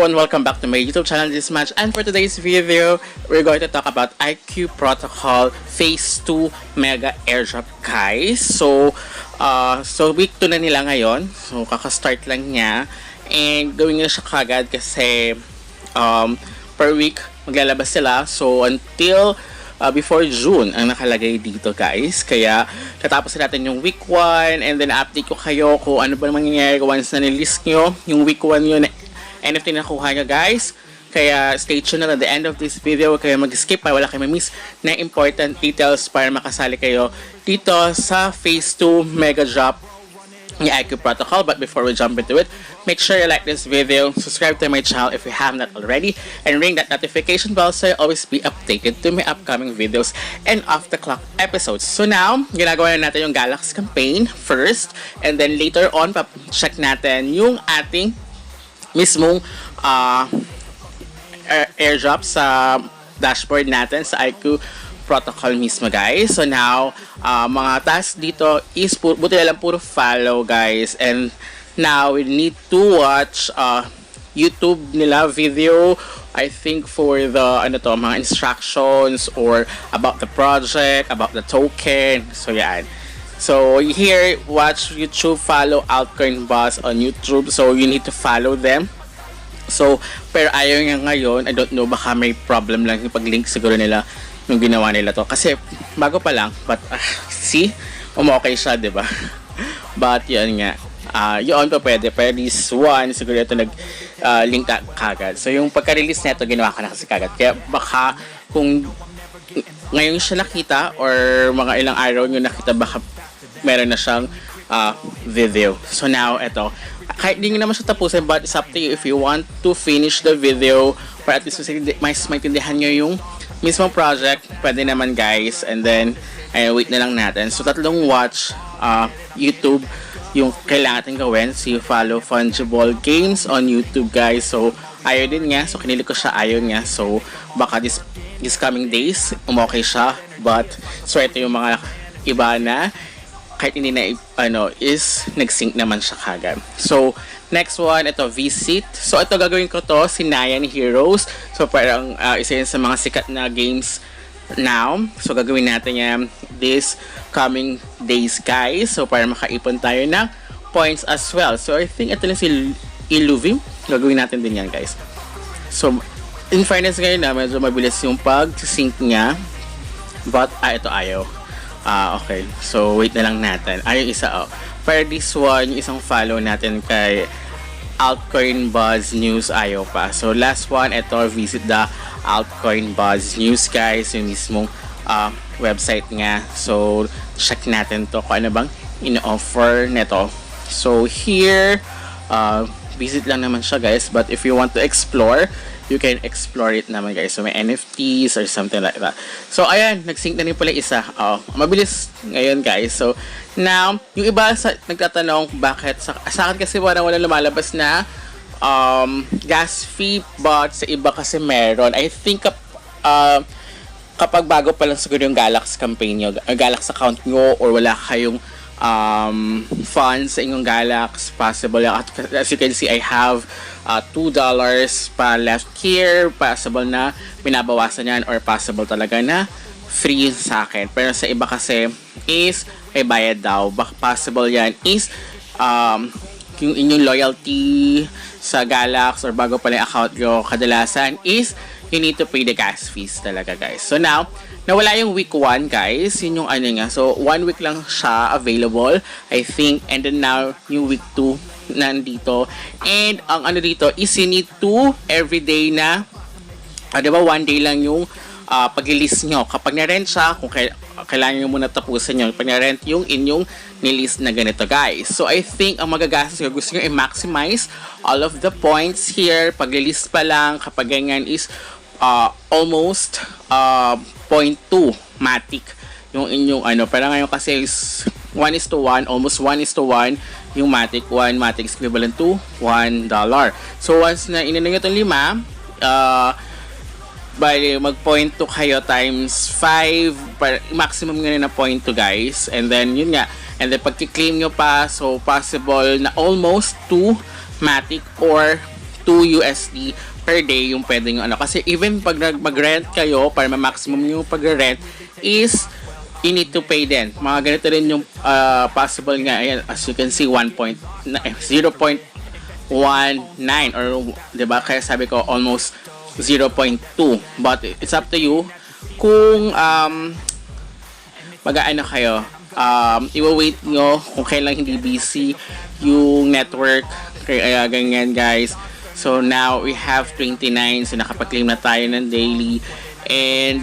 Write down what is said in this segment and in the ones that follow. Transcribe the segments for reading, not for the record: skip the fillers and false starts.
everyone, welcome back to my YouTube channel this match, and for today's video we're going to talk about IQ Protocol Phase 2 Mega Airdrop guys. So week 2 na nila ngayon, so kaka-start lang niya and gawin nila siya kagad kasi per week maglalabas sila, so until before June ang nakalagay dito guys. Kaya tatapos natin yung week 1 and then update ko kayo kung ano ba mangyayari once na nilist nyo yung week 1 yun NFT na nakuha nyo guys. Kaya stay tuned na at the end of this video. Huwag kayo mag-skip para wala kayo ma-miss na important details para makasali kayo dito sa Phase 2 Mega Drop ni IQ Protocol. But before we jump into it, make sure you like this video, subscribe to my channel if you have not already, and ring that notification bell so you always be updated to my upcoming videos and off the clock episodes. So now, ginagawa na natin yung Galaxy campaign first, and then later on, check natin yung ating mismong airdrop sa dashboard natin sa IQ Protocol mismo guys. So now, mga tasks dito is buti na lang puro follow guys, and now we need to watch YouTube nila video, I think for the mga instructions or about the project, about the token. So yan. So here, watch YouTube, follow Altcoin Boss on YouTube. So you need to follow them. So, pero ayaw niya ngayon, I don't know, baka may problem lang yung pag-link siguro nila nung ginawa nila to. Kasi bago pa lang, but see, okay siya, diba? But yun nga, yun pa pwede. Pero this one, siguro ito nag-link kagad. So yung pagka-release nito, ginawa ko na kasi kagad. Kaya baka kung ngayon siya nakita or mga ilang araw nyo nakita, baka meron na siyang video. So now, ito. Kahit di nyo naman siya tapusin, but it's up to you if you want to finish the video para at least mas maintindihan nyo yung mismong project. Pwede naman guys. And then, wait na lang natin. So, tatlong watch YouTube yung kailangan natin gawin. So, you follow Fungible Games on YouTube guys. So, ayaw din nga. So, kinilig ko siya, ayaw nga. So, baka this coming days, umokay siya. But, so ito yung mga iba na kahit hindi na is nag-sync naman siya kagad. So, next one, ito, Visit. So, ito gagawin ko to, si Nyan Heroes. So, parang isa yun sa mga sikat na games now. So, gagawin natin yan this coming days, guys. So, para makaipon tayo ng points as well. So, I think ito na si Illuvim. Gagawin natin din yan, guys. So, in fairness ngayon na, medyo mabilis yung pag-sync niya. But, ito ayaw. Okay. So, wait na lang natin. Yung isa, para this one, yung isang follow natin kay Altcoin Buzz News, ayaw pa. So, last one, ito, visit the Altcoin Buzz News, guys. Yung mismong website nga. So, check natin to kung ano bang in-offer neto. So, here, visit lang naman siya, guys. But if you want to explore, you can explore it naman guys. So may NFTs or something like that. So ayan, nag-sync na rin pala isa. Mabilis ngayon guys. So now, yung iba nagtatanong bakit sa akin kasi wala lumalabas na gas fee, but sa iba kasi meron. I think kapag bago pa lang siguro yung Galaxy campaign nyo, Galaxy account nyo, or wala kayong funds sa inyong Galaxy, possible. As you can see, I have $2 pa left here. Possible na binabawasan yan, or possible talaga na free sa akin. Pero sa iba kasi is ay bayad daw. Possible yan is yung inyong loyalty sa Galaxy or bago pa lang account nyo, kadalasan is you need to pay the gas fees talaga guys. So now, nawala yung week 1 guys, yun yung nga. So 1 week lang siya available, I think, and then now yung week 2 nandito. And ang dito is you need to everyday na, diba 1 day lang yung pag-list nyo. Kapag na-rent siya, kung kailangan nyo muna tapusin nyo, pag na-rent yung inyong nilist na ganito guys. So I think ang magagastos ko, gusto nyo i-maximize all of the points here. Pag-list pa lang, kapag ganyan is almost 0.2 matic yung inyong parang ngayon kasi is 1:1, almost 1:1 yung matic. 1 matic is equivalent to $1. So once na inano nyo itong 5, by mag 0.2 kayo times 5 para maximum nga na 0.2 guys, and then yun nga, and then pag-claim nyo pa, so possible na almost 2 matic or 2 USD per day yung pwede nyo ano. Kasi even pag mag-rent kayo, para ma-maximum yung pag-rent is you need to pay din. Mga ganito rin yung possible nga. Ayan, as you can see, 0.19 or diba? Kaya sabi ko almost 0.2. But it's up to you kung mag-aano kayo. I-wait nyo kung kailan hindi busy yung network. Kaya ganyan guys. So now we have 29. So nakapag-claim na tayo ng daily. And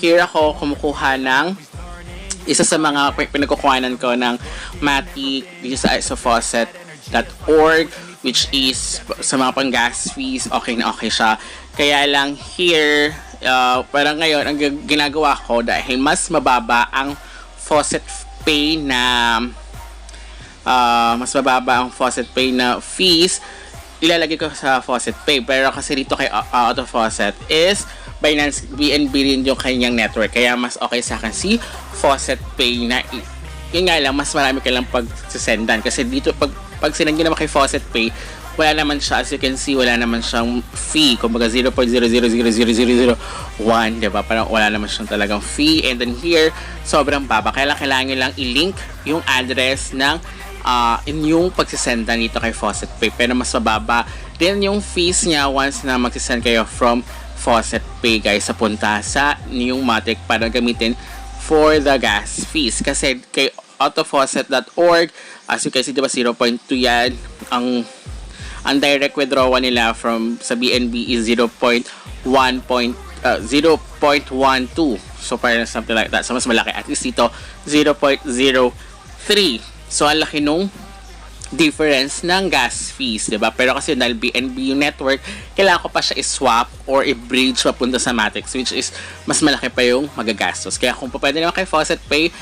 here ako kumukuha ng isa sa mga pinagkukuhanan ko ng Matic dito sa isofaucet.org, which is sa mga pang gas fees, okay na okay siya. Kaya lang here, parang ngayon, ang ginagawa ko dahil mas mababa ang faucet pay na fees, ilalagay ko sa faucet pay. Pero kasi dito kay Auto Faucet is Binance BNB rin yung kanyang network. Kaya mas okay sa akin si faucet pay na yun nga lang, mas marami ka lang pagsisendan. Kasi dito, pag sinend nyo naman kay faucet pay, wala naman siya, as you can see, wala naman siyang fee. Kumbaga 0.000001, diba? Parang wala naman siyang talagang fee. And then here, sobrang baba. Kailangan nyo lang i-link yung address ng inyong pagsisendan dito kay faucet pay. Pero mas mababa din yung fees niya once na magsisend kayo from faucet pay guys, sa punta sa inyong Matic para gamitin for the gas fees. Kasi kay autofaucet.org, as you can see, diba 0.2 yan. Ang direct withdrawal nila from sa BNB is 0.12. So parang something like that. So mas malaki. At least dito 0.03. So ang laki nung difference ng gas fees, diba? Pero kasi dahil BNB yung network, kailangan ko pa siya i-swap or i-bridge papunta sa Matic, which is mas malaki pa yung magagastos. Kaya kung pwede naman kay Faucet Pay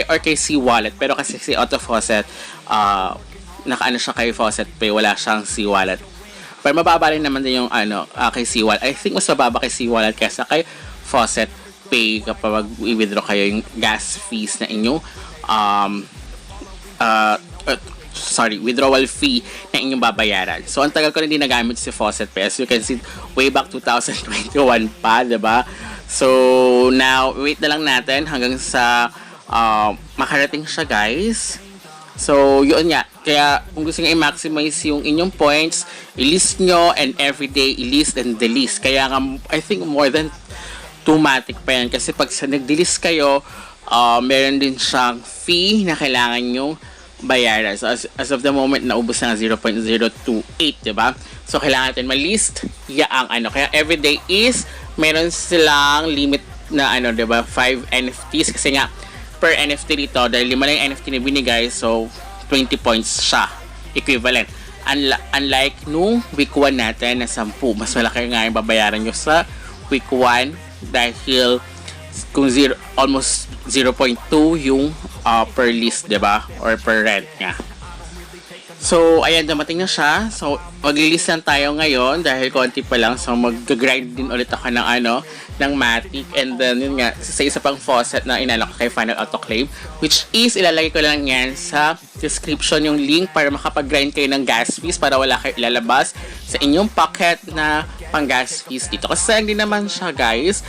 or kay C-Wallet, pero kasi si Auto Faucet, nakaano siya kay Faucet Pay, wala siyang C-Wallet. Pero mababa rin naman din yung kay C-Wallet. I think mas mababa kay C-Wallet kaysa kay Faucet Pay kapag i-withdraw kayo yung gas fees na inyong withdrawal fee na inyong babayaran. So, ang tagal ko na din nagamit si Faucet Pay. As you can see, way back 2021 pa, diba? So, now, wait na lang natin hanggang sa makarating siya, guys. So, yun nga. Kaya, kung gusto nyo i-maximize yung inyong points, i-list nyo, and everyday, i-list and delist. Kaya nga, I think more than 2 Matic pa yan. Kasi pag nag-delist kayo, meron din siyang fee na kailangan nyo bayaran. So, as of the moment, naubos na 0.028, diba? So, kailangan natin ma-list yaang ano. Kaya, everyday is, meron silang limit na diba? 5 NFTs. Kasi nga, per NFT dito, dahil 5 lang yung NFT na binigay, so, 20 points siya. Equivalent. Unlike nung week 1 natin na 10. Mas malaki nga yung babayaran nyo sa week 1 dahil kung almost 0.2 yung per list, diba? Or per rent nga. So, ayan, dumating na siya. So, mag-list lang tayo ngayon dahil konti pa lang. So, mag-grind din ulit ako ng ng Matic. And then, yun nga, sa isa pang faucet na inalok kay Final Autoclave, which is, ilalagay ko lang yan sa description yung link para makapag-grind kayo ng gas fees para wala kayo ilalabas sa inyong pocket na pang gas fees dito. Kasi sayang din naman siya, guys.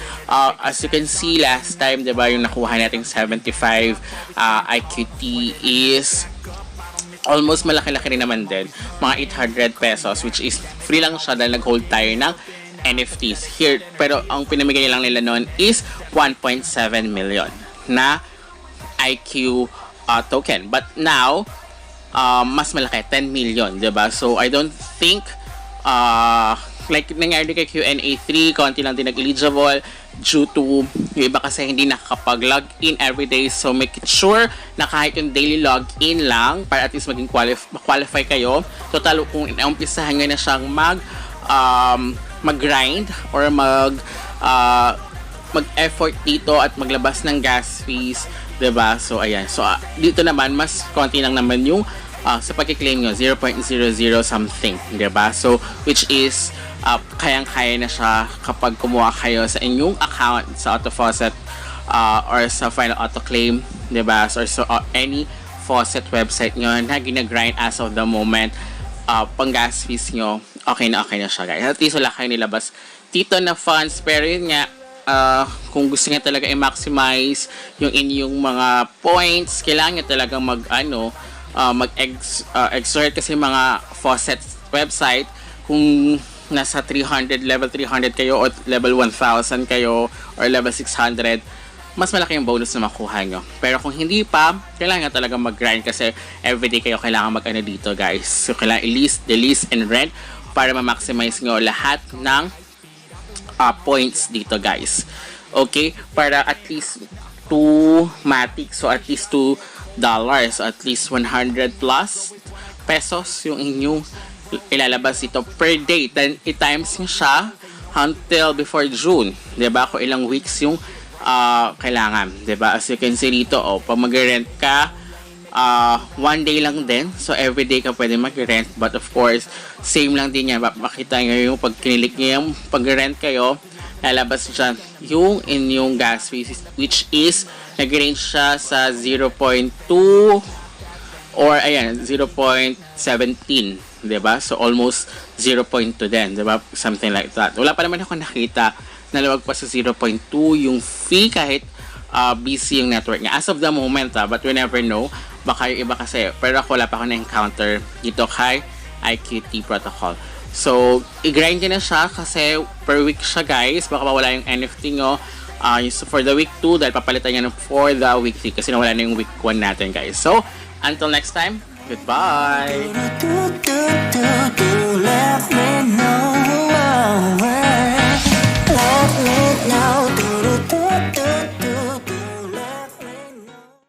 As you can see, last time, diba, yung nakuha nating 75 IQT is almost malaki-laki rin naman din. Mga 800 pesos, which is free lang siya dahil nag-hold tayo ng NFTs here. Pero ang pinamigay lang nila noon is 1.7 million na IQ token. But now, mas malaki, 10 million, diba? So, I don't think like nangyari kay Q&A3, konti lang din nag-eligible due to yung iba kasi hindi nakakapag-log in everyday. So, make it sure na kahit yung daily login lang para at least maging qualify kayo. Total, kung inaumpisahan nyo na siyang mag-grind or mag-effort dito at maglabas ng gas fees, diba? So, ayan. So, dito naman, mas konti lang naman yung sa pag-claim nyo, 0.00 something, diba? So, which is kayang-kaya na siya kapag kumuha kayo sa inyong account sa Auto Faucet or sa Final Autoclaim, diba? Or so, any faucet website nyo na ginagrind as of the moment, pang gas fees nyo okay na siya, guys. At least wala kayo nilabas dito na funds. Pero yun nga, kung gusto niya talaga i-maximize yung inyong mga points, kailangan niya talaga mag-exert kasi mga faucet website, kung nasa 300, level 300 kayo o level 1000 kayo or level 600, mas malaki yung bonus na makuha nyo. Pero kung hindi pa, kailangan talaga mag-grind kasi everyday kayo kailangan mag-ano dito, guys. So, kailangan i-list, delist, and rent para ma-maximize nyo lahat ng points dito, guys. Okay? Para at least 2 matic, so at least $2, at least 100 plus pesos yung inyong ilalabas dito per day. Then, i-times nyo siya until before June. Diba? Kung ilang weeks yung kailangan, 'di ba? As you can see dito, pag mag-rent ka, 1 day lang din. So every day ka pwede mag-rent, but of course, same lang din 'yan. Makita niyo yung pag kinilik niyo yung pag-rent kayo, lalabas diyan yung inyong gas fees, which is nag-range siya sa 0.2 or ayan, 0.17, 'di ba? So almost 0.2 din, 'di ba? Something like that. Wala pa naman ako nakita nalawag pa sa 0.2 yung fee kahit busy yung network niya. As of the moment, but we never know. Baka yung iba kasi. Pero ako wala pa ako na-encounter dito kay IQT Protocol. So, i-grind nyo na siya kasi per week siya, guys. Baka mawala yung NFT nyo for the week 2 dahil papalitan nyo for the week 3 kasi nawala na yung week 1 natin, guys. So, until next time, goodbye!